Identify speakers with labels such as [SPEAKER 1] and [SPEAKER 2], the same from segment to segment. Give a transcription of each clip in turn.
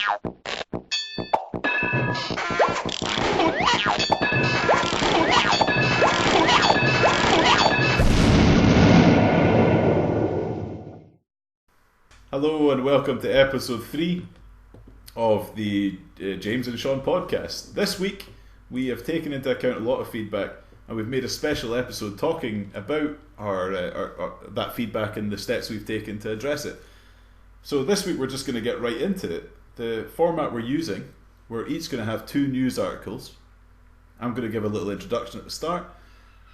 [SPEAKER 1] Hello and welcome to episode 3 of the James and Shaun podcast. This week we have taken into account a lot of feedback and we've made a special episode talking about our that feedback and the steps we've taken to address it. So this week we're just going to get right into it. The format we're using, we're each going to have 2 news articles. I'm going to give a little introduction at the start.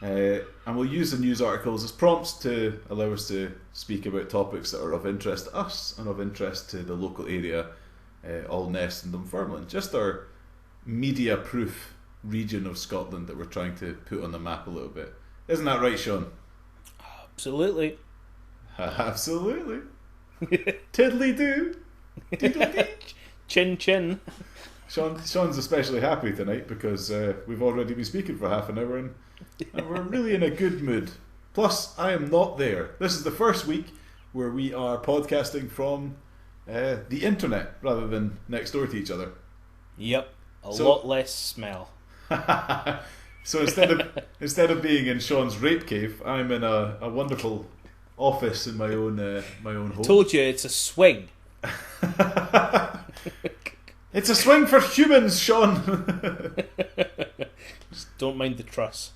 [SPEAKER 1] And we'll use the news articles as prompts to allow us to speak about topics that are of interest to us and of interest to the local area, Allness and Dunfermline. Just our media-proof region of Scotland that we're trying to put on the map a little bit. Isn't that right, Shaun?
[SPEAKER 2] Absolutely.
[SPEAKER 1] Absolutely. Tiddly-do. Diddly-dee.
[SPEAKER 2] Chin chin.
[SPEAKER 1] Shaun's especially happy tonight because we've already been speaking for half an hour and we're really in a good mood. Plus, I am not there. This is the first week where we are podcasting from the internet rather than next door to each other.
[SPEAKER 2] Yep, a lot less smell.
[SPEAKER 1] So instead of being in Shaun's rape cave, I'm in a wonderful office in my own home.
[SPEAKER 2] Told you it's a swing.
[SPEAKER 1] It's a swing for humans, Shaun.
[SPEAKER 2] Just don't mind the truss.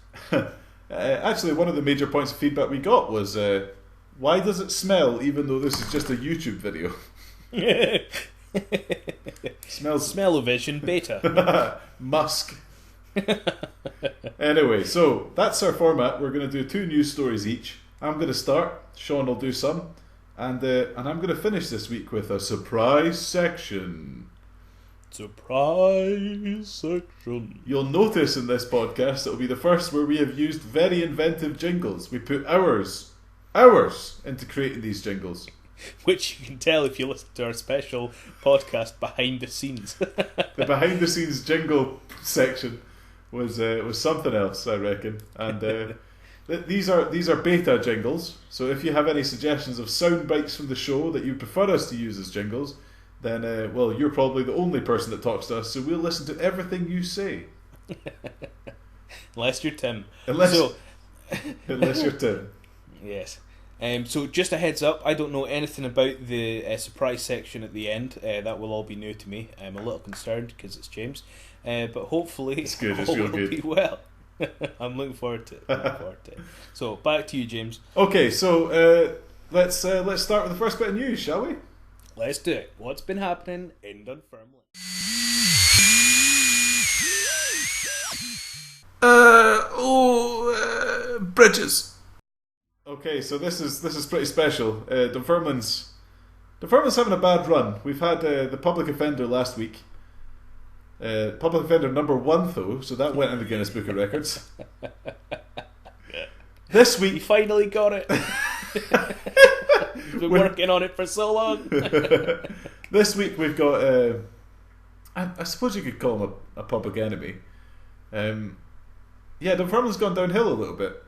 [SPEAKER 1] Actually, one of the major points of feedback we got was, why does it smell even though this is just a YouTube video?
[SPEAKER 2] Smell-o-vision beta.
[SPEAKER 1] Musk. Anyway, so that's our format. We're going to do 2 news stories each. I'm going to start, Shaun will do some, and I'm going to finish this week with a surprise section.
[SPEAKER 2] Surprise section.
[SPEAKER 1] You'll notice in this podcast it'll be the first where we have used very inventive jingles. We put hours into creating these jingles.
[SPEAKER 2] Which you can tell if you listen to our special podcast Behind the Scenes.
[SPEAKER 1] The behind the scenes jingle section was something else, I reckon. And these are beta jingles. So if you have any suggestions of sound bites from the show that you prefer us to use as jingles, then, well, you're probably the only person that talks to us, so we'll listen to everything you say.
[SPEAKER 2] Unless you're Tim.
[SPEAKER 1] Unless you're Tim.
[SPEAKER 2] Yes. So just a heads up, I don't know anything about the surprise section at the end. That will all be new to me. I'm a little concerned because it's James. But hopefully
[SPEAKER 1] it's real
[SPEAKER 2] good. Be well. I'm looking forward to it. So, back to you, James.
[SPEAKER 1] Okay, so let's start with the first bit of news, shall we?
[SPEAKER 2] Let's do it. What's been happening in Dunfermline?
[SPEAKER 1] Bridges. Okay, so this is pretty special. Dunfermline's having a bad run. We've had the public offender last week. Public offender number 1 though, so that went in the Guinness Book of Records. This week,
[SPEAKER 2] you finally got it. We've been working on it for so long.
[SPEAKER 1] This week we've got I suppose you could call him a public enemy. Dunfermline's gone downhill a little bit.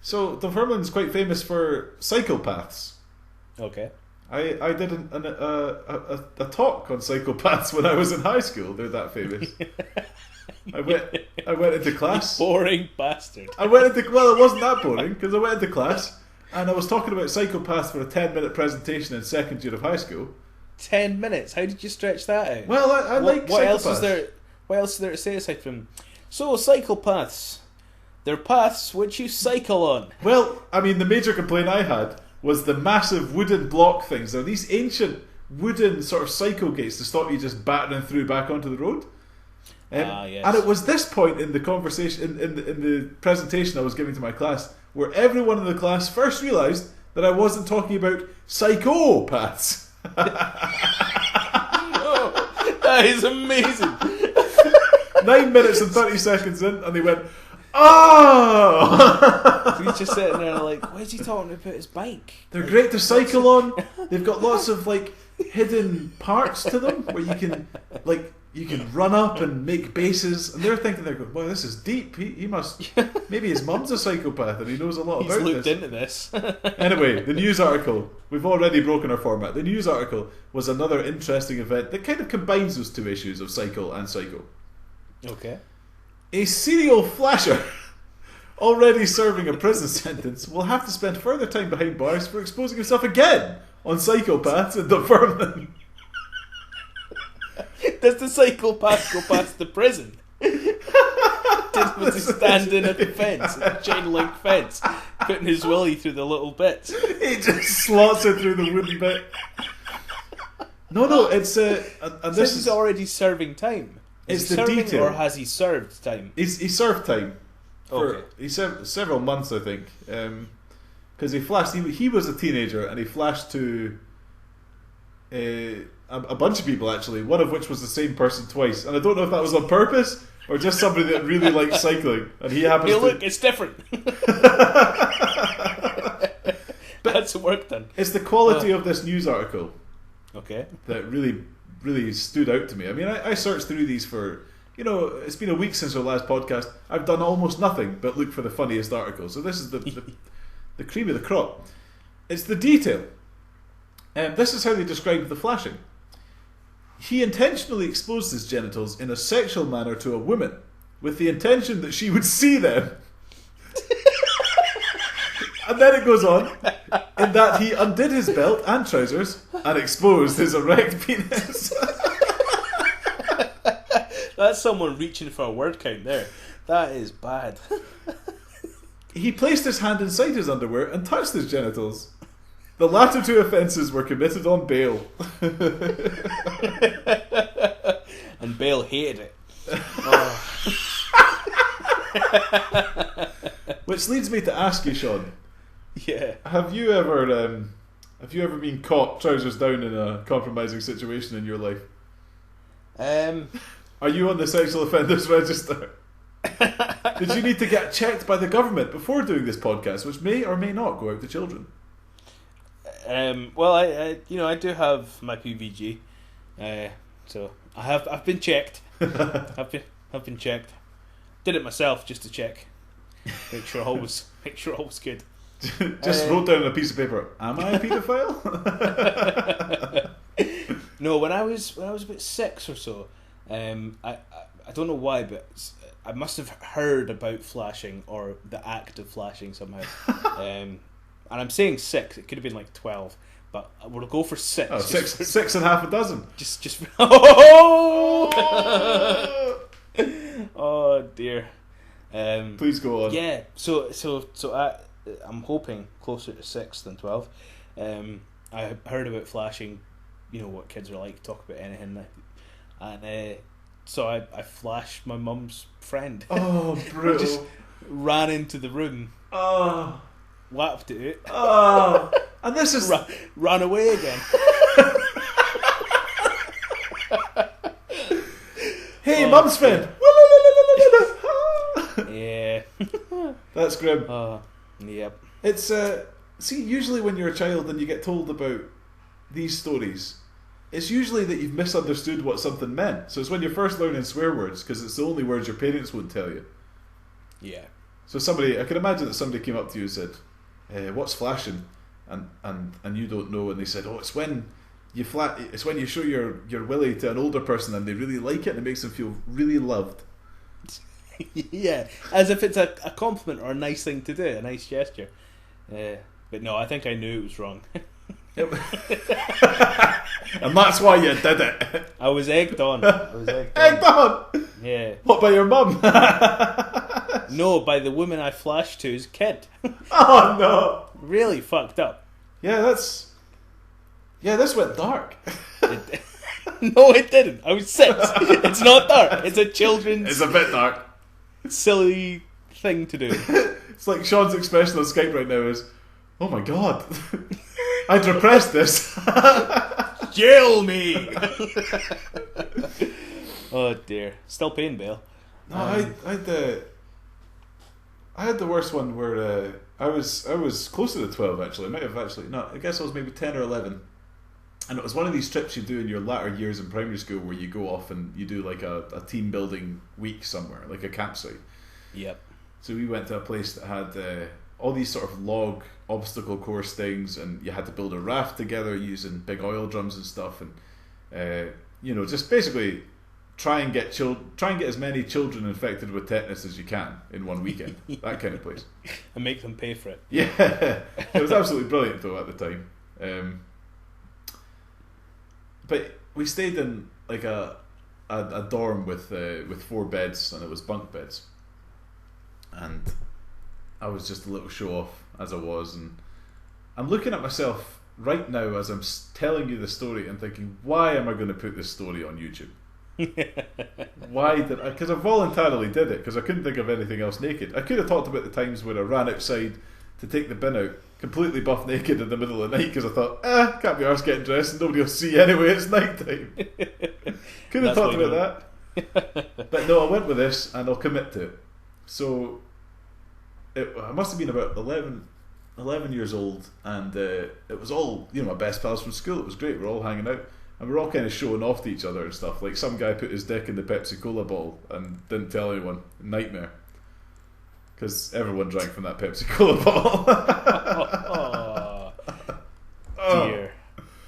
[SPEAKER 1] So Dunfermline's quite famous for psychopaths.
[SPEAKER 2] Okay.
[SPEAKER 1] I did a talk on psychopaths when I was in high school. They're that famous. I went into class.
[SPEAKER 2] You boring bastard.
[SPEAKER 1] Well, it wasn't that boring because I went into class and I was talking about psychopaths for a 10-minute presentation in second year of high school.
[SPEAKER 2] 10 minutes? How did you stretch that out?
[SPEAKER 1] Well, I like
[SPEAKER 2] what
[SPEAKER 1] psychopaths.
[SPEAKER 2] What else is there to say aside from, so psychopaths, they're paths which you cycle on?
[SPEAKER 1] Well, I mean, the major complaint I had was the massive wooden block things. They're these ancient wooden sort of cycle gates to stop you just battering through back onto the road.
[SPEAKER 2] Yes.
[SPEAKER 1] And it was this point in the conversation, in the presentation I was giving to my class, where everyone in the class first realised that I wasn't talking about psychopaths.
[SPEAKER 2] Oh, that is amazing.
[SPEAKER 1] 9 minutes and 30 seconds in, and they went, oh!
[SPEAKER 2] So he's just sitting there like, why is he talking about his bike?
[SPEAKER 1] They're great to cycle on. They've got lots of like hidden parts to them where you can you can run up and make bases, and they're thinking, they're going, "Wow, this is deep. He must maybe his mum's a psychopath and he knows a lot
[SPEAKER 2] He's
[SPEAKER 1] about
[SPEAKER 2] looked
[SPEAKER 1] this."
[SPEAKER 2] into this.
[SPEAKER 1] Anyway, the news article, we've already broken our format. The news article was another interesting event that kind of combines those two issues of cycle and psycho.
[SPEAKER 2] Okay.
[SPEAKER 1] A serial flasher already serving a prison sentence will have to spend further time behind bars for exposing himself again on psychopaths and Dunfermline.
[SPEAKER 2] Does the psychopath go past the prison? Was he standing at the fence, at the chain link fence, putting his willy through the little bits?
[SPEAKER 1] He just slots it through the wooden bit. No, it's and this
[SPEAKER 2] is already serving time.
[SPEAKER 1] Is the detail,
[SPEAKER 2] or has he served time?
[SPEAKER 1] He served time.
[SPEAKER 2] Okay.
[SPEAKER 1] He served several months, I think, because he flashed. He was a teenager and he flashed to a bunch of people actually. One of which was the same person twice, and I don't know if that was on purpose or just somebody that really liked cycling, and he happens to.
[SPEAKER 2] Look, it's different. That's work done.
[SPEAKER 1] It's the quality of this news article,
[SPEAKER 2] okay,
[SPEAKER 1] that really stood out to me. I mean, I searched through these for. It's been a week since our last podcast. I've done almost nothing but look for the funniest articles. So this is the cream of the crop. It's the detail. This is how they described the flashing. He intentionally exposed his genitals in a sexual manner to a woman with the intention that she would see them. And then it goes on, in that he undid his belt and trousers and exposed his erect penis.
[SPEAKER 2] That's someone reaching for a word count there. That is bad.
[SPEAKER 1] He placed his hand inside his underwear and touched his genitals. The latter two offences were committed on bail.
[SPEAKER 2] And Bale hated it.
[SPEAKER 1] Which leads me to ask you, Shaun.
[SPEAKER 2] Yeah.
[SPEAKER 1] Have you ever been caught trousers down in a compromising situation in your life? Are you on the sexual offenders register? Did you need to get checked by the government before doing this podcast, which may or may not go out to children?
[SPEAKER 2] Well, I do have my PVG, so I've been checked. I've been checked. Did it myself just to check, make sure all was good.
[SPEAKER 1] Just wrote down on a piece of paper, "Am I a paedophile?"
[SPEAKER 2] No, when I was about 6 or so, I don't know why, but I must have heard about flashing or the act of flashing somehow. And I'm saying 6. It could have been like 12, but we'll go for 6.
[SPEAKER 1] Oh, six and half a dozen.
[SPEAKER 2] Just. Oh! Oh dear.
[SPEAKER 1] Please go on.
[SPEAKER 2] Yeah. So I'm hoping closer to 6 than 12. I heard about flashing. You know what kids are like, talk about anything, and so I flashed my mum's friend.
[SPEAKER 1] Oh, brutal!
[SPEAKER 2] Just ran into the room.
[SPEAKER 1] Oh,
[SPEAKER 2] whapped it.
[SPEAKER 1] Oh, and this is
[SPEAKER 2] ran away again.
[SPEAKER 1] Hey, mum's friend.
[SPEAKER 2] Yeah,
[SPEAKER 1] that's grim.
[SPEAKER 2] Yep.
[SPEAKER 1] It's see, usually when you're a child and you get told about these stories, it's usually that you've misunderstood what something meant. So it's when you're first learning swear words, because it's the only words your parents won't tell you.
[SPEAKER 2] Yeah.
[SPEAKER 1] So I can imagine that somebody came up to you and said, "What's flashing?" and you don't know, and they said, "Oh, it's when you show your willy to an older person and they really like it and it makes them feel really loved."
[SPEAKER 2] Yeah, as if it's a compliment or a nice thing to do, a nice gesture. But no, I think I knew it was wrong.
[SPEAKER 1] And that's why you did it.
[SPEAKER 2] I was egged on.
[SPEAKER 1] Egged on?
[SPEAKER 2] Yeah.
[SPEAKER 1] What, by your mum?
[SPEAKER 2] No, by the woman I flashed to's kid.
[SPEAKER 1] Oh no.
[SPEAKER 2] Really fucked up.
[SPEAKER 1] Yeah, this went dark.
[SPEAKER 2] No, it didn't. I was 6. It's not dark. It's a children's...
[SPEAKER 1] It's a bit dark.
[SPEAKER 2] Silly thing to do.
[SPEAKER 1] It's like Sean's expression on Skype right now is, "Oh my god, I'd repressed this."
[SPEAKER 2] Jail me. Oh dear. Still paying bail.
[SPEAKER 1] No, I had the worst one where I was closer to 12 actually. I might have actually not. I guess I was maybe 10 or 11, And it was one of these trips you do in your latter years in primary school where you go off and you do like a team building week somewhere, like a campsite.
[SPEAKER 2] Yep.
[SPEAKER 1] So we went to a place that had all these sort of log obstacle course things, and you had to build a raft together using big oil drums and stuff, and just basically try and get as many children infected with tetanus as you can in one weekend. That kind of place.
[SPEAKER 2] And make them pay for it.
[SPEAKER 1] Yeah, it was absolutely brilliant though at the time. But we stayed in like a dorm with 4 beds, and it was bunk beds. And I was just a little show off as I was, and I'm looking at myself right now as I'm telling you the story and thinking, why am I going to put this story on YouTube? Why did I? Because I voluntarily did it because I couldn't think of anything else naked. I could have talked about the times when I ran outside to take the bin out, completely buff naked in the middle of the night because I thought, can't be arsed getting dressed and nobody will see anyway, it's night time. Could have talked about that. But no, I went with this and I'll commit to it. So I must have been about 11 years old, and it was all, my best pals from school. It was great, we're all hanging out and we're all kind of showing off to each other and stuff. Like some guy put his dick in the Pepsi Cola bottle and didn't tell anyone. Nightmare. Because everyone drank from that Pepsi Cola bottle.
[SPEAKER 2] Dear.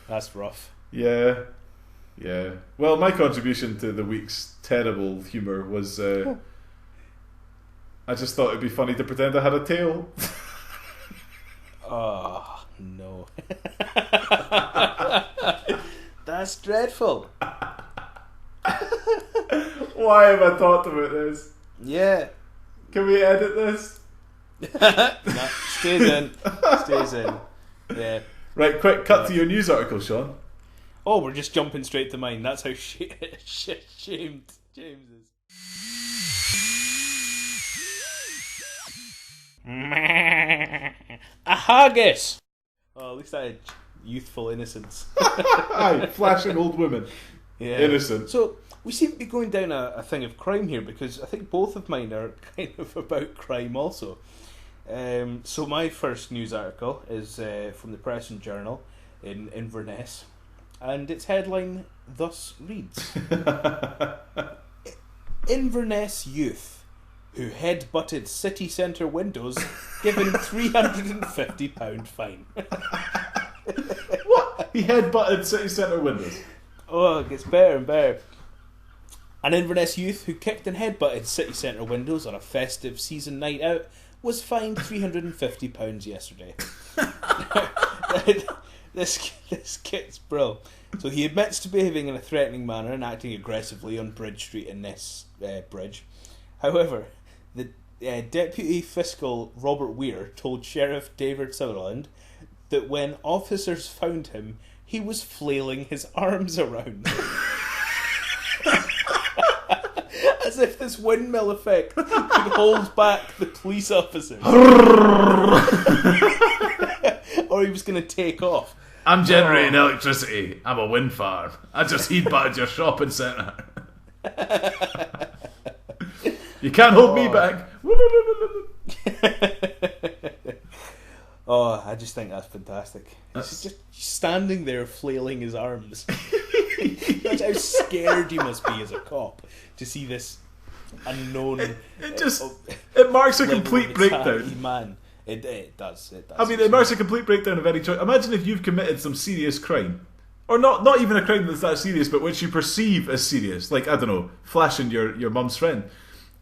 [SPEAKER 2] That's rough.
[SPEAKER 1] Yeah. Well, my contribution to the week's terrible humour was I just thought it'd be funny to pretend I had a tail.
[SPEAKER 2] Oh, no. That's dreadful.
[SPEAKER 1] Why have I talked about this?
[SPEAKER 2] Yeah.
[SPEAKER 1] Can we edit this?
[SPEAKER 2] No, stays in. Stays in. Yeah.
[SPEAKER 1] Right, quick, cut to your news article, Sean.
[SPEAKER 2] Oh, we're just jumping straight to mine. That's how shamed James is. A haggis! Oh, at least I had youthful innocence.
[SPEAKER 1] Aye, flashing old women.
[SPEAKER 2] Yeah.
[SPEAKER 1] Innocent.
[SPEAKER 2] So, we seem to be going down a thing of crime here because I think both of mine are kind of about crime also. So my first news article is from the Press and Journal in Inverness, and its headline thus reads: Inverness youth who head-butted city centre windows given £350 fine.
[SPEAKER 1] What? He head-butted city centre windows?
[SPEAKER 2] Oh, it gets better and better. An Inverness youth who kicked and headbutted city centre windows on a festive season night out was fined £350 yesterday. This gets brill. So he admits to behaving in a threatening manner and acting aggressively on Bridge Street in Ness Bridge. However, the Deputy Fiscal Robert Weir told Sheriff David Sutherland that when officers found him, he was flailing his arms around. As if this windmill effect could hold back the police officers. Or he was going to take off.
[SPEAKER 1] I'm generating electricity. I'm a wind farm. I just heat-butted your shopping centre. You can't hold me back.
[SPEAKER 2] Oh, I just think that's fantastic. He's just standing there flailing his arms. That's how scared you must be as a cop to see this unknown.
[SPEAKER 1] It marks a complete breakdown.
[SPEAKER 2] Man, it does.
[SPEAKER 1] I mean, it marks a complete breakdown of any choice. Imagine if you've committed some serious crime, or not even a crime that's that serious, but which you perceive as serious, like I don't know, flashing your mum's friend.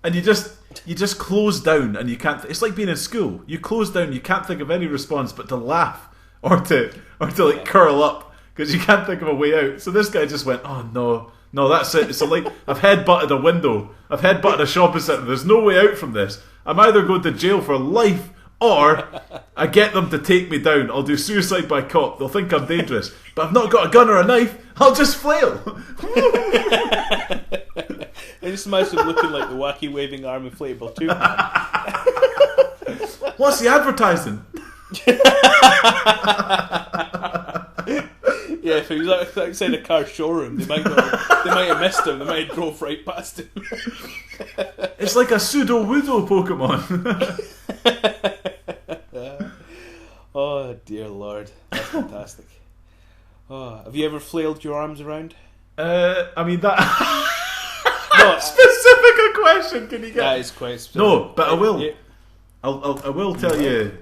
[SPEAKER 1] And you just close down and you can't. It's like being in school. You close down. You can't think of any response but to laugh or to curl up because you can't think of a way out. So this guy just went, oh no, that's it. So like I've head-butted a window. I've head-butted a shopping centre. There's no way out from this. I'm either going to jail for life or I get them to take me down. I'll do suicide by cop. They'll think I'm dangerous, but I've not got a gun or a knife. I'll just flail.
[SPEAKER 2] I just imagine looking like the wacky waving arm inflatable too.
[SPEAKER 1] What's the advertising?
[SPEAKER 2] Yeah, if he was outside a car showroom, they might have missed him. They might have drove right past him.
[SPEAKER 1] It's like a pseudo-wudo Pokemon.
[SPEAKER 2] Oh dear Lord, that's fantastic. Oh, have you ever flailed your arms around?
[SPEAKER 1] I mean that.
[SPEAKER 2] No,
[SPEAKER 1] specific a question can you get?
[SPEAKER 2] that is quite specific.
[SPEAKER 1] No, but I will.
[SPEAKER 2] Yeah.
[SPEAKER 1] I will tell you.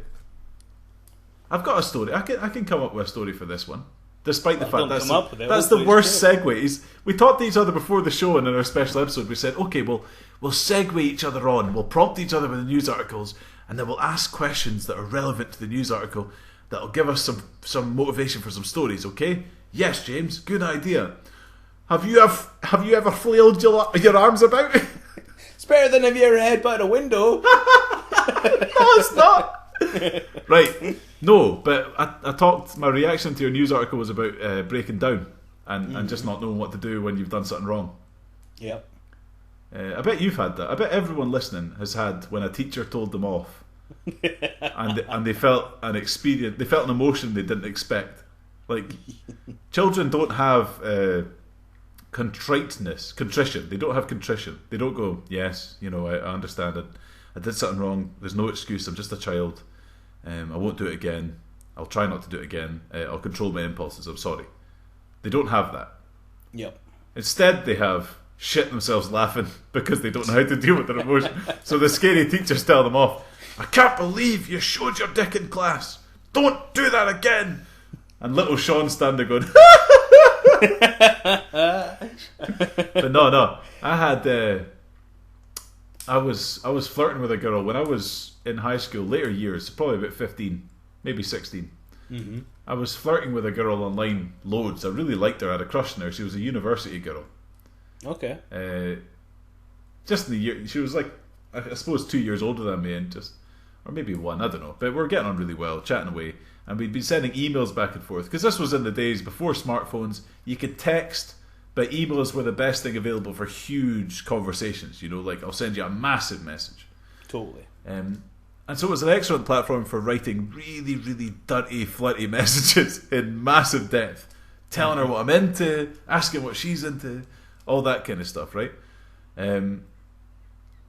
[SPEAKER 1] I've got a story. I can come up with a story for this one, despite the fact that's the worst segue. We talked to each other before the show and in our special episode. We said, okay, we'll segue each other on. We'll prompt each other with the news articles, and then we'll ask questions that are relevant to the news article that'll give us some motivation for some stories. Okay? Yes, James. Good idea. Have you ever flailed your arms about?
[SPEAKER 2] It's better than have you ever headbutted a window.
[SPEAKER 1] No, it's not. Right. No, but I talked. My reaction to your news article was about breaking down and just not knowing what to do when you've done something wrong.
[SPEAKER 2] Yep.
[SPEAKER 1] I bet you've had that. I bet everyone listening has had when a teacher told them off, and they felt an experience. They felt an emotion they didn't expect. Like children don't have contrition. They don't have contrition. They don't go, yes, I understand it. I did something wrong. There's no excuse. I'm just a child. I won't do it again. I'll try not to do it again. I'll control my impulses. I'm sorry. They don't have that.
[SPEAKER 2] Yep.
[SPEAKER 1] Instead, they have shit themselves laughing because they don't know how to deal with their emotion. So the scary teachers tell them off. I can't believe you showed your dick in class. Don't do that again. And little Sean standing going. But no. I had. I was flirting with a girl when I was in high school, later years, probably about 15, maybe 16.
[SPEAKER 2] Mm-hmm.
[SPEAKER 1] I was flirting with a girl online loads. I really liked her. I had a crush on her. She was a university girl.
[SPEAKER 2] Okay.
[SPEAKER 1] Just in the year, she was like, I suppose 2 years older than me, or maybe 1, I don't know. But we're getting on really well, chatting away, and we'd been sending emails back and forth because this was in the days before smartphones. You could text, but emails were the best thing available for huge conversations. Like I'll send you a massive message.
[SPEAKER 2] Totally.
[SPEAKER 1] And so it was an excellent platform for writing really, really dirty, flirty messages in massive depth, telling her what I'm into, asking what she's into, all that kind of stuff, right?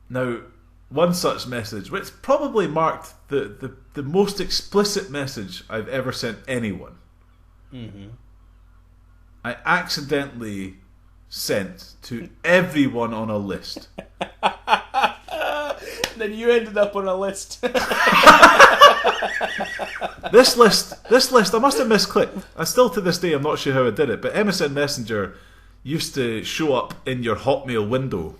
[SPEAKER 1] Now, one such message, which probably marked the most explicit message I've ever sent anyone, I accidentally sent to everyone on a list.
[SPEAKER 2] Then you ended up on a list.
[SPEAKER 1] This list, I must have misclicked. I still to this day, I'm not sure how I did it, but MSN Messenger used to show up in your Hotmail window.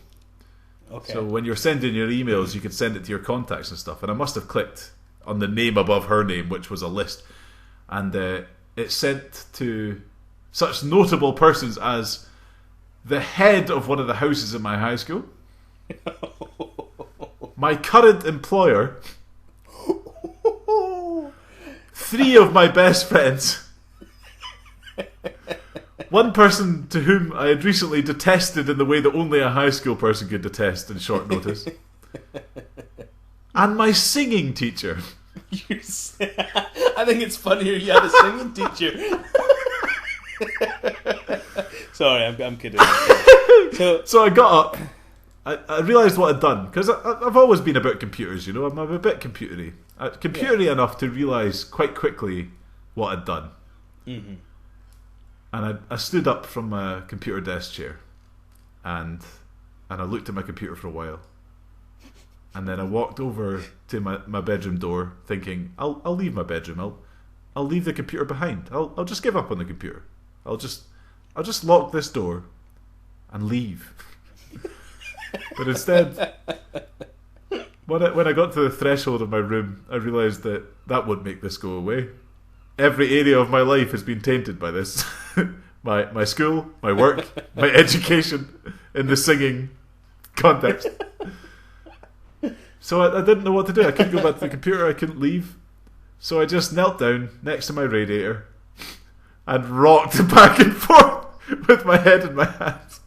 [SPEAKER 2] Okay.
[SPEAKER 1] So when you're sending your emails, you could send it to your contacts and stuff. And I must have clicked on the name above her name, which was a list. And it sent to such notable persons as the head of one of the houses in my high school, my current employer, 3 of my best friends, one person to whom I had recently detested in the way that only a high school person could detest in short notice, and my singing teacher.
[SPEAKER 2] I think it's funnier you had a singing teacher. Sorry, I'm kidding.
[SPEAKER 1] So I got up. I realised what I'd done because I've always been about computers. I'm a bit computery, enough to realise quite quickly what I'd done.
[SPEAKER 2] Mm-hmm.
[SPEAKER 1] And I stood up from my computer desk chair, and I looked at my computer for a while, and then I walked over to my bedroom door, thinking I'll leave my bedroom. I'll leave the computer behind. I'll just give up on the computer. I'll just lock this door and leave. But instead, when I got to the threshold of my room, I realised that wouldn't make this go away. Every area of my life has been tainted by this. my school, my work, my education in the singing context. So I didn't know what to do. I couldn't go back to the computer. I couldn't leave. So I just knelt down next to my radiator and rocked back and forth with my head in my hands.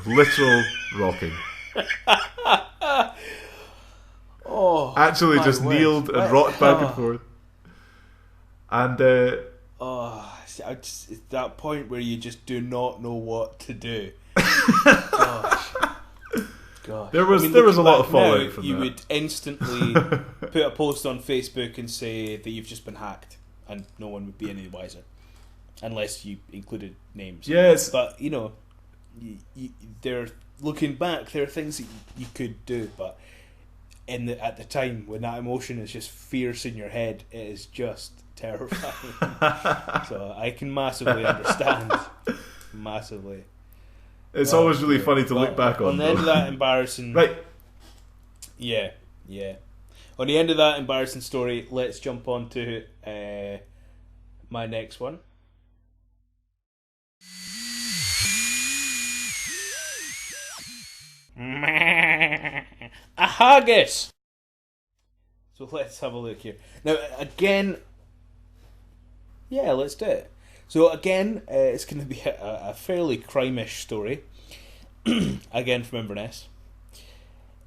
[SPEAKER 1] Literal rocking. Actually just kneeled and rocked back and forth. And
[SPEAKER 2] it's that point where you just do not know what to do. Gosh.
[SPEAKER 1] There was a lot of fallout from that.
[SPEAKER 2] You would instantly put a post on Facebook and say that you've just been hacked, and no one would be any wiser, unless you included names.
[SPEAKER 1] Yes,
[SPEAKER 2] but they're looking back. There are things that you could do, but at the time when that emotion is just fierce in your head, it is just terrifying. So I can massively understand. Massively.
[SPEAKER 1] It's always really funny to look back on.
[SPEAKER 2] On the end of that embarrassing...
[SPEAKER 1] Right.
[SPEAKER 2] Yeah. On the end of that embarrassing story, let's jump on to my next one. A haggis! So let's have a look here. Now, again... Yeah, let's do it. So again, it's going to be a fairly crime-ish story. Again from Inverness.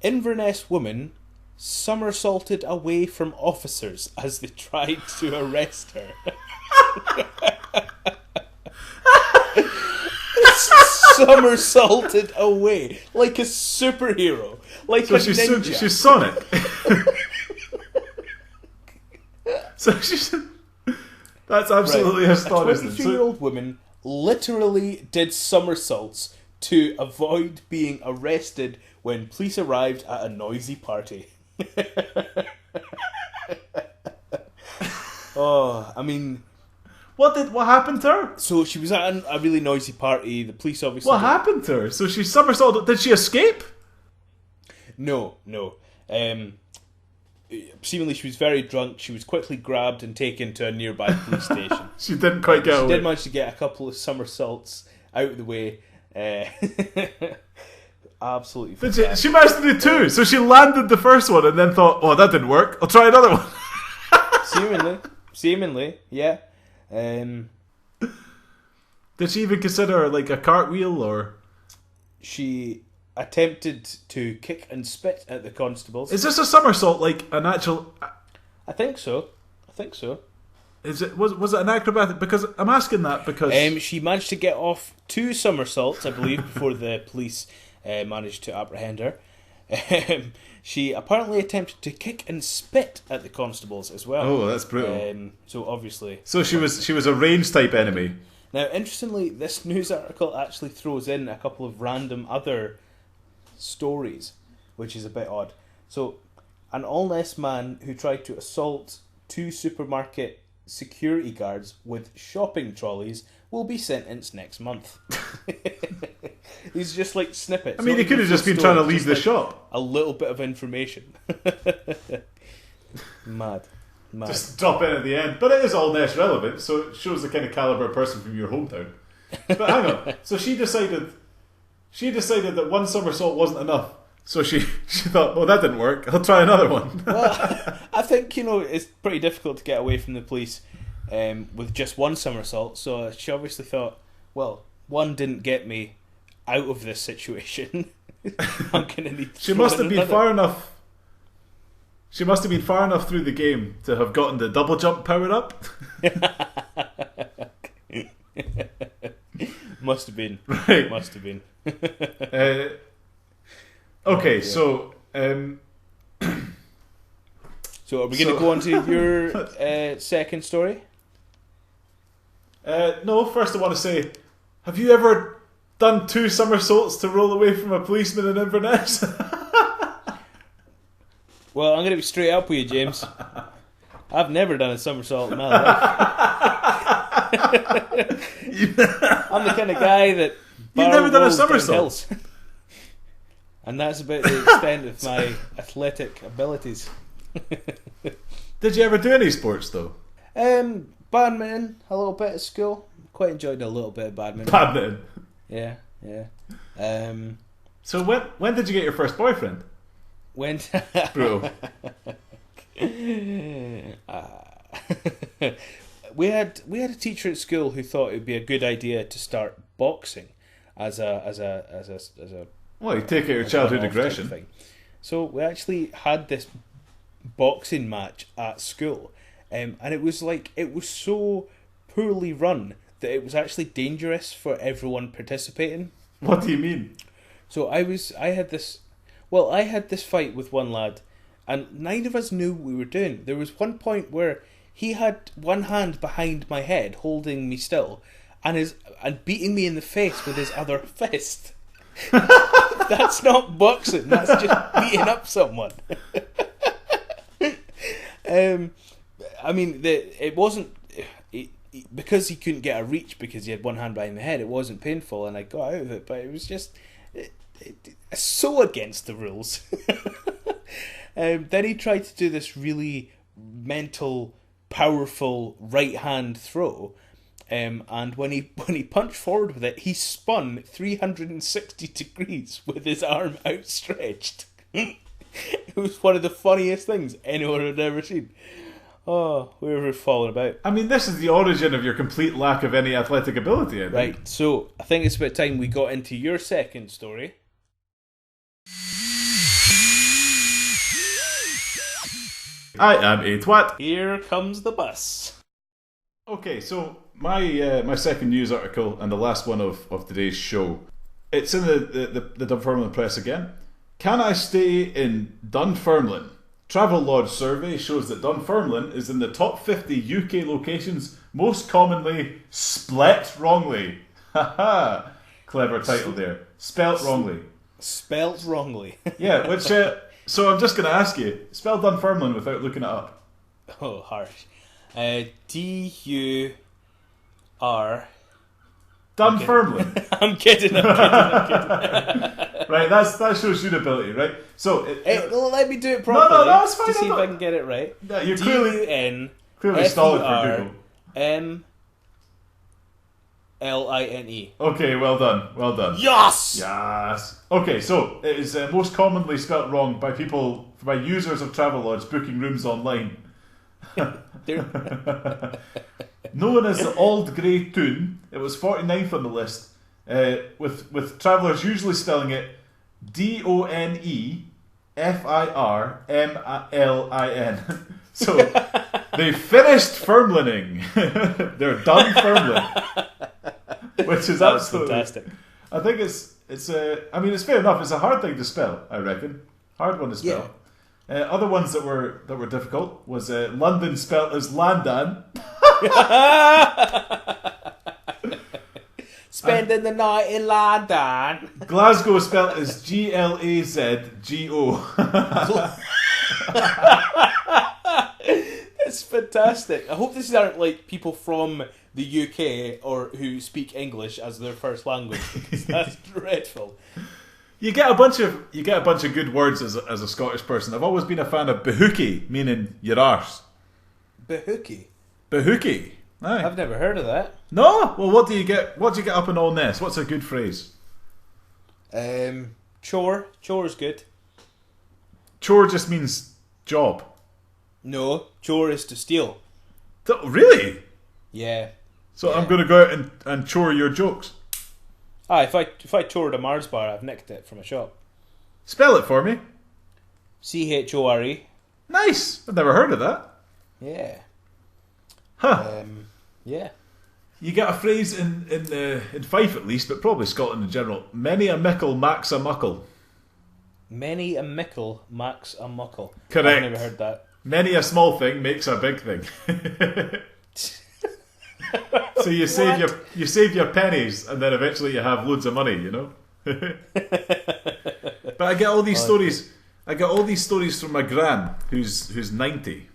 [SPEAKER 2] Inverness woman somersaulted away from officers as they tried to arrest her. Somersaulted away like a superhero, like a ninja.
[SPEAKER 1] She's Sonic. So she's... That's absolutely astonishing.
[SPEAKER 2] A 22-year-old woman literally did somersaults to avoid being arrested when police arrived at a noisy party. Oh, I mean...
[SPEAKER 1] What happened to her?
[SPEAKER 2] So she was at a really noisy party. The police obviously...
[SPEAKER 1] What happened to her? So she somersaulted. Did she escape?
[SPEAKER 2] No. Seemingly she was very drunk. She was quickly grabbed and taken to a nearby police station.
[SPEAKER 1] She didn't quite get away.
[SPEAKER 2] She did manage to get a couple of somersaults out of the way. Absolutely fantastic.
[SPEAKER 1] She managed to do two. So she landed the first one and then thought, oh, that didn't work. I'll try another one.
[SPEAKER 2] Seemingly, yeah.
[SPEAKER 1] Did she even consider like a cartwheel or... She
[SPEAKER 2] attempted to kick and spit at the constables.
[SPEAKER 1] Is this a somersault like an actual...
[SPEAKER 2] I think so.
[SPEAKER 1] Was it an acrobatic? Because I'm asking that because...
[SPEAKER 2] she managed to get off 2 somersaults, I believe, before the police managed to apprehend her. She apparently attempted to kick and spit at the constables as well.
[SPEAKER 1] Oh, that's brutal.
[SPEAKER 2] So obviously... So
[SPEAKER 1] she was a range type enemy.
[SPEAKER 2] Now, interestingly, this news article actually throws in a couple of random other stories, which is a bit odd. So, an Allness man who tried to assault 2 supermarket security guards with shopping trolleys will be sentenced next month. These are just like snippets.
[SPEAKER 1] I mean, he could have just been trying to leave the shop.
[SPEAKER 2] A little bit of information. Mad.
[SPEAKER 1] Just drop in at the end. But it is Allness relevant, so it shows the kind of calibre of person from your hometown. But hang on. So she decided that one somersault wasn't enough. So she thought, oh, that didn't work. I'll try another one.
[SPEAKER 2] Well, I think, it's pretty difficult to get away from the police with just one somersault. So she obviously thought, well, one didn't get me out of this situation. I'm going to need to
[SPEAKER 1] She must have been far enough. She must have been far enough through the game to have gotten the double jump powered up.
[SPEAKER 2] Must have been.
[SPEAKER 1] Right.
[SPEAKER 2] Must have been.
[SPEAKER 1] Okay, so...
[SPEAKER 2] So are we going to go on to your second story?
[SPEAKER 1] No, first I want to say, have you ever done 2 somersaults to roll away from a policeman in Inverness?
[SPEAKER 2] Well, I'm going to be straight up with you, James. I've never done a somersault in my life. I'm the kind of guy that...
[SPEAKER 1] You've never done a somersault?
[SPEAKER 2] And that's about the extent of my athletic abilities.
[SPEAKER 1] Did you ever do any sports, though?
[SPEAKER 2] Badminton, a little bit at school. Quite enjoyed a little bit of badminton.
[SPEAKER 1] Badminton?
[SPEAKER 2] Yeah.
[SPEAKER 1] So when did you get your first boyfriend?
[SPEAKER 2] When?
[SPEAKER 1] Bro.
[SPEAKER 2] We had a teacher at school who thought it would be a good idea to start boxing as a
[SPEAKER 1] Well, you take out your childhood aggression
[SPEAKER 2] thing. So we actually had this boxing match at school, and it was so poorly run that it was actually dangerous for everyone participating.
[SPEAKER 1] What do you mean?
[SPEAKER 2] So I had this fight with one lad, and neither of us knew what we were doing. There was one point where he had one hand behind my head, holding me still, and beating me in the face with his other fist. That's not boxing. That's just beating up someone. I mean, it wasn't because he couldn't get a reach because he had one hand behind the head. It wasn't painful, and I got out of it. But it was just so against the rules. Then he tried to do this really mental, powerful right hand throw. And when he punched forward with it, he spun 360 degrees with his arm outstretched. It was one of the funniest things anyone had ever seen. Oh, we were falling about.
[SPEAKER 1] I mean, this is the origin of your complete lack of any athletic ability, I think.
[SPEAKER 2] Right, so I think it's about time we got into your second story.
[SPEAKER 1] I am a twat.
[SPEAKER 2] Here comes the bus.
[SPEAKER 1] Okay, so my second news article and the last one of today's show. It's in the Dunfermline Press again. Can I stay in Dunfermline? Travelodge survey shows that Dunfermline is in the top 50 UK locations most commonly spelt wrongly. Haha, clever title there. Spelt wrongly.
[SPEAKER 2] Spelt wrongly.
[SPEAKER 1] Yeah, which so I'm just going to ask you, spell Dunfermline without looking it up.
[SPEAKER 2] Oh, harsh. D-U-R...
[SPEAKER 1] Dunfermline.
[SPEAKER 2] I'm kidding.
[SPEAKER 1] Right, that shows your ability, right? So
[SPEAKER 2] let me do it properly.
[SPEAKER 1] No, it's fine.
[SPEAKER 2] To see if I can get it right.
[SPEAKER 1] No, you're clearly
[SPEAKER 2] F-U-N
[SPEAKER 1] stalling for Google.
[SPEAKER 2] M-L-I-N-E.
[SPEAKER 1] Okay, well done.
[SPEAKER 2] Yes.
[SPEAKER 1] Okay, so it is most commonly spelt wrong by users of Travelodge booking rooms online. Known as the Auld Grey Toon, it was 49th on the list, with travellers usually spelling it Donefirmlin. So they finished firmlining. They're done firmling, which is absolutely
[SPEAKER 2] fantastic.
[SPEAKER 1] I think it's I mean, it's fair enough. It's a hard thing to spell, I reckon. Hard one to spell.
[SPEAKER 2] Yeah.
[SPEAKER 1] Other ones that were difficult was London spelt as Landan.
[SPEAKER 2] Spending the night in London.
[SPEAKER 1] Glasgow spelt as Glazgo.
[SPEAKER 2] It's fantastic. I hope these aren't like people from the UK or who speak English as their first language, because that's dreadful.
[SPEAKER 1] You get a bunch of good words as a Scottish person. I've always been a fan of behookie, meaning your arse.
[SPEAKER 2] Behookie?
[SPEAKER 1] Behookie. Aye.
[SPEAKER 2] I've never heard of that.
[SPEAKER 1] No? Well, what do you get up in all this? What's a good phrase?
[SPEAKER 2] Chore. Chore is good.
[SPEAKER 1] Chore just means job.
[SPEAKER 2] No, chore is to steal.
[SPEAKER 1] Really?
[SPEAKER 2] Yeah.
[SPEAKER 1] So
[SPEAKER 2] yeah.
[SPEAKER 1] I'm going to go out and chore your jokes.
[SPEAKER 2] If I chored a Mars bar, I've nicked it from a shop.
[SPEAKER 1] Spell it for me.
[SPEAKER 2] C-H-O-R-E.
[SPEAKER 1] Nice. I've never heard of that.
[SPEAKER 2] Yeah.
[SPEAKER 1] Huh.
[SPEAKER 2] Yeah.
[SPEAKER 1] You get a phrase in Fife at least, but probably Scotland in general. Many a mickle max a muckle.
[SPEAKER 2] Many a mickle max a muckle.
[SPEAKER 1] Correct.
[SPEAKER 2] I've never heard that.
[SPEAKER 1] Many a small thing makes a big thing. So you save your pennies, and then eventually you have loads of money, you know. But I get all these stories. I get all these stories from my gran, who's 90.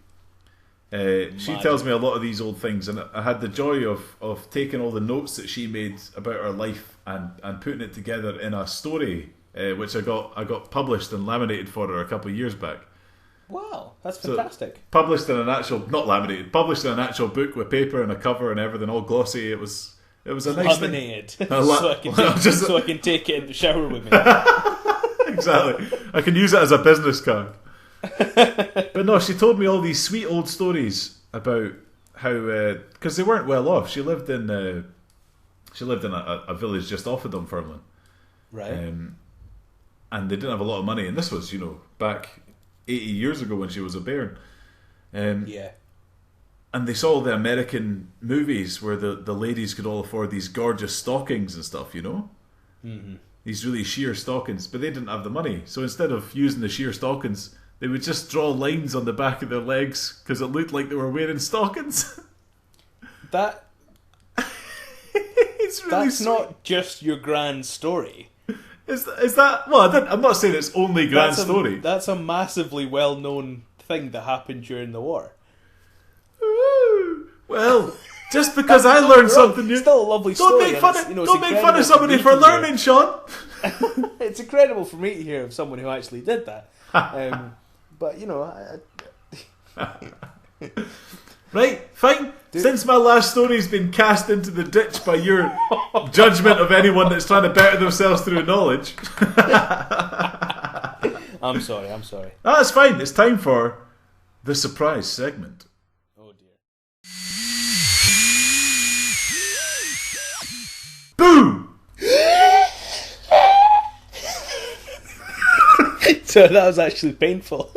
[SPEAKER 1] She tells me a lot of these old things, and I had the joy of taking all the notes that she made about her life and putting it together in a story, which I got published and laminated for her a couple of years back.
[SPEAKER 2] Wow, that's fantastic.
[SPEAKER 1] So, published in an actual published in an actual book with paper and a cover and everything, all glossy. It was a nice
[SPEAKER 2] laminated,
[SPEAKER 1] thing.
[SPEAKER 2] so I can take it in the shower with me.
[SPEAKER 1] Exactly. I can use it as a business card. But no, she told me all these sweet old stories about how because they weren't well off. She lived in a village just off of Dunfermline,
[SPEAKER 2] right?
[SPEAKER 1] And they didn't have a lot of money. And this was, back 80 years ago when she was a bairn.
[SPEAKER 2] Yeah.
[SPEAKER 1] And they saw all the American movies where the ladies could all afford these gorgeous stockings and stuff, Mm-hmm. These really sheer stockings, but they didn't have the money. So instead of using the sheer stockings, they would just draw lines on the back of their legs because it looked like they were wearing stockings.
[SPEAKER 2] That
[SPEAKER 1] it's really
[SPEAKER 2] that's
[SPEAKER 1] sweet.
[SPEAKER 2] not just your grand story.
[SPEAKER 1] Is that? Well, I'm not saying it's only grand story.
[SPEAKER 2] That's a massively well-known thing that happened during the war.
[SPEAKER 1] Ooh. Well, just because I learned something new,
[SPEAKER 2] still a lovely
[SPEAKER 1] don't
[SPEAKER 2] story.
[SPEAKER 1] make fun of don't make fun of somebody for learning, Sean.
[SPEAKER 2] It's incredible for me to hear of someone who actually did that. But
[SPEAKER 1] right, fine. Since my last story's been cast into the ditch by your judgment of anyone that's trying to better themselves through knowledge.
[SPEAKER 2] I'm sorry.
[SPEAKER 1] That's fine. It's time for the surprise segment.
[SPEAKER 2] Oh dear.
[SPEAKER 1] Boo!
[SPEAKER 2] So that was actually painful.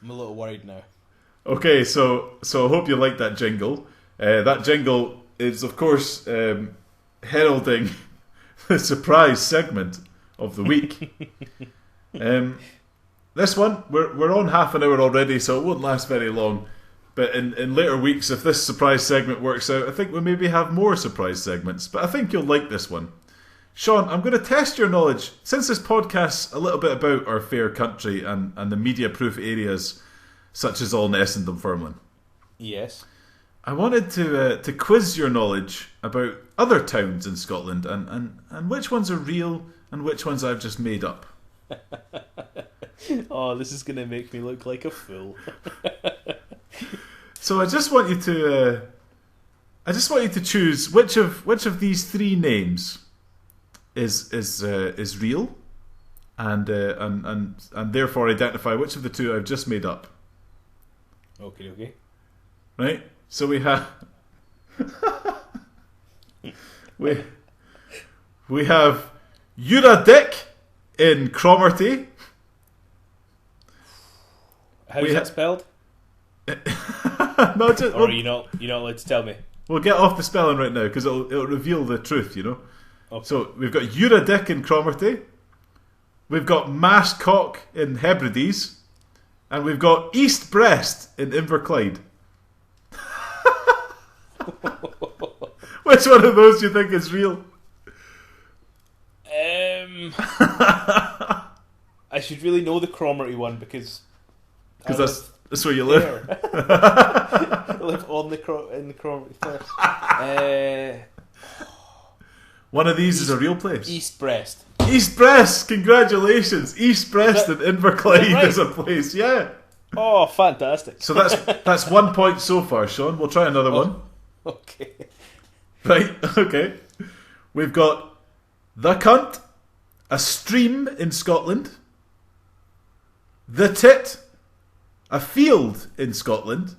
[SPEAKER 2] I'm a little worried now.
[SPEAKER 1] Okay, so I hope you like that jingle. That jingle is, of course, heralding the surprise segment of the week. This one, we're on half an hour already, so it won't last very long. But in later weeks, if this surprise segment works out, I think we maybe have more surprise segments. But I think you'll like this one. Sean, I'm going to test your knowledge. Since this podcast's a little bit about our fair country and the media-proof areas such as Allness and Dunfermline.
[SPEAKER 2] Yes.
[SPEAKER 1] I wanted to quiz your knowledge about other towns in Scotland and which ones are real and which ones I've just made up.
[SPEAKER 2] Oh, this is going to make me look like a fool.
[SPEAKER 1] So I just want you to choose which of these three names is real, and therefore identify which of the two I've just made up.
[SPEAKER 2] Okay.
[SPEAKER 1] Right? So we have we have Dick in Cromarty.
[SPEAKER 2] How's that spelled?
[SPEAKER 1] No,
[SPEAKER 2] or are you not allowed to tell me?
[SPEAKER 1] We'll get off the spelling right now because it'll reveal the truth, you know.
[SPEAKER 2] Okay.
[SPEAKER 1] So we've got Dick in Cromarty, we've got Mashcock in Hebrides, and we've got East Brest in Inverclyde. Which one of those do you think is real?
[SPEAKER 2] I should really know the Cromarty one because
[SPEAKER 1] that's where you live.
[SPEAKER 2] I live in the Cromarty first.
[SPEAKER 1] One of these is a real place.
[SPEAKER 2] East Brest.
[SPEAKER 1] East Brest, congratulations! East Brest in Inverclyde
[SPEAKER 2] right?
[SPEAKER 1] is a place. Yeah.
[SPEAKER 2] Oh, fantastic!
[SPEAKER 1] So that's 1 point so far, Sean. We'll try another one.
[SPEAKER 2] Okay.
[SPEAKER 1] Right. Okay. We've got the Cunt, a stream in Scotland. The Tit, a field in Scotland.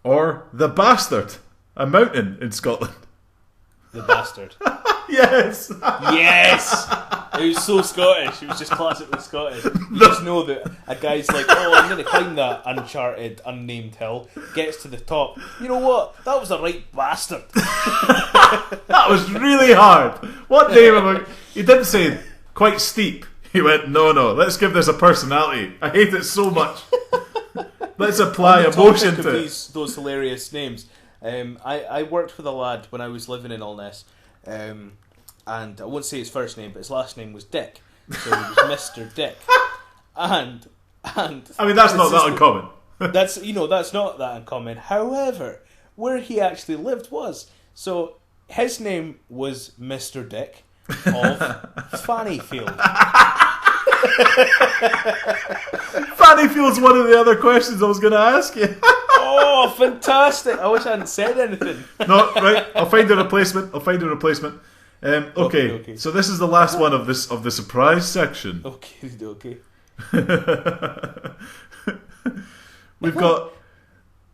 [SPEAKER 1] Or the Bastard, a mountain in Scotland.
[SPEAKER 2] The Bastard.
[SPEAKER 1] Yes!
[SPEAKER 2] Yes! It was so Scottish. It was just classically Scottish. You just know that a guy's like, oh, I'm going to climb that uncharted, unnamed hill. Gets to the top. You know what? That was a right bastard.
[SPEAKER 1] That was really hard. What name am I... He didn't say quite steep. He went, no, let's give this a personality. I hate it so much. Let's apply emotion to it.
[SPEAKER 2] Those hilarious names. I worked with a lad when I was living in Allness. And I won't say his first name, but his last name was Dick. So he was Mr. Dick. And
[SPEAKER 1] I mean, that's not that uncommon.
[SPEAKER 2] That's not that uncommon. However, where he actually lived was. So his name was Mr. Dick of Fannyfield.
[SPEAKER 1] Fannyfield's one of the other questions I was going to ask you.
[SPEAKER 2] Oh, fantastic. I wish I hadn't said anything.
[SPEAKER 1] No, right. I'll find a replacement. Okay. So this is the last one of the surprise section.
[SPEAKER 2] Okay.
[SPEAKER 1] We've got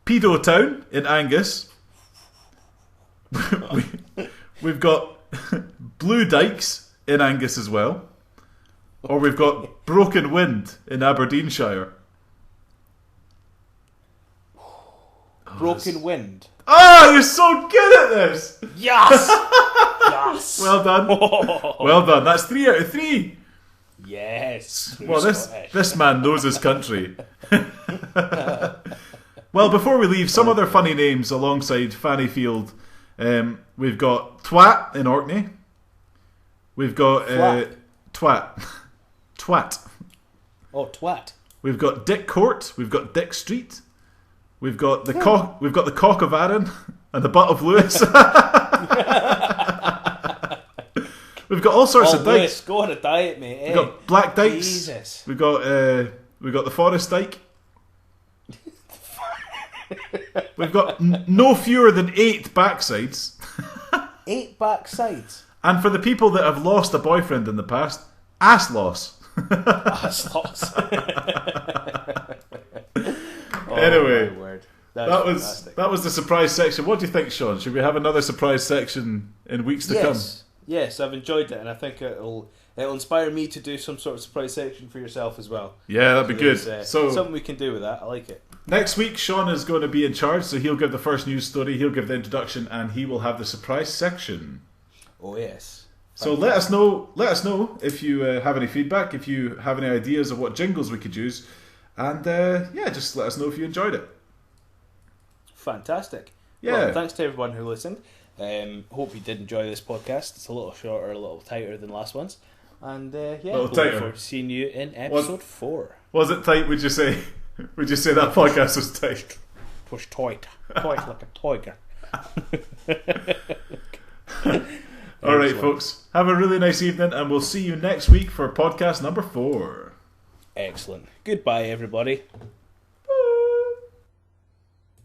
[SPEAKER 1] Pedo Town in Angus. We've got Blue Dykes in Angus as well. Or we've got Broken Wind in Aberdeenshire.
[SPEAKER 2] Broken Wind.
[SPEAKER 1] Oh, you're so good at this!
[SPEAKER 2] Yes! Yes!
[SPEAKER 1] Well done. Well done. That's 3 out of 3.
[SPEAKER 2] Yes.
[SPEAKER 1] Well, this man knows his country. Well, before we leave, some other funny names alongside Fanny Field. We've got Twat in Orkney. We've got Twat. Twat.
[SPEAKER 2] Oh, twat.
[SPEAKER 1] We've got Dick Court. We've got Dick Street. We've got the cock. We've got the cock of Aaron and the butt of Lewis. We've got all sorts of
[SPEAKER 2] Lewis,
[SPEAKER 1] dykes.
[SPEAKER 2] go on a diet, mate.
[SPEAKER 1] We've got Black Dykes.
[SPEAKER 2] Jesus.
[SPEAKER 1] We've got the Forest Dyke. We've got no fewer than 8 backsides.
[SPEAKER 2] 8 backsides.
[SPEAKER 1] And for the people that have lost a boyfriend in the past, ass loss.
[SPEAKER 2] Ass loss.
[SPEAKER 1] Anyway,
[SPEAKER 2] my word.
[SPEAKER 1] that was the surprise section. What do you think, Sean? Should we have another surprise section in weeks to come?
[SPEAKER 2] Yes, I've enjoyed it, and I think it'll inspire me to do some sort of surprise section for yourself as well.
[SPEAKER 1] Yeah, that'd be good.
[SPEAKER 2] So something we can do with that. I like it.
[SPEAKER 1] Next week, Sean is going to be in charge, so he'll give the first news story, he'll give the introduction, and he will have the surprise section.
[SPEAKER 2] Oh yes.
[SPEAKER 1] So let us know if you have any feedback, if you have any ideas of what jingles we could use, and just let us know if you enjoyed it.
[SPEAKER 2] Fantastic.
[SPEAKER 1] Yeah.
[SPEAKER 2] Well, thanks to everyone who listened. Hope you did enjoy this podcast. It's a little shorter, a little tighter than last one's, and look forward to seeing you in episode 4. Was it tight? Would you say? Would you say that podcast was tight? Push tight like a tiger. Alright, folks. Have a really nice evening, and we'll see you next week for podcast number 4. Excellent. Goodbye, everybody.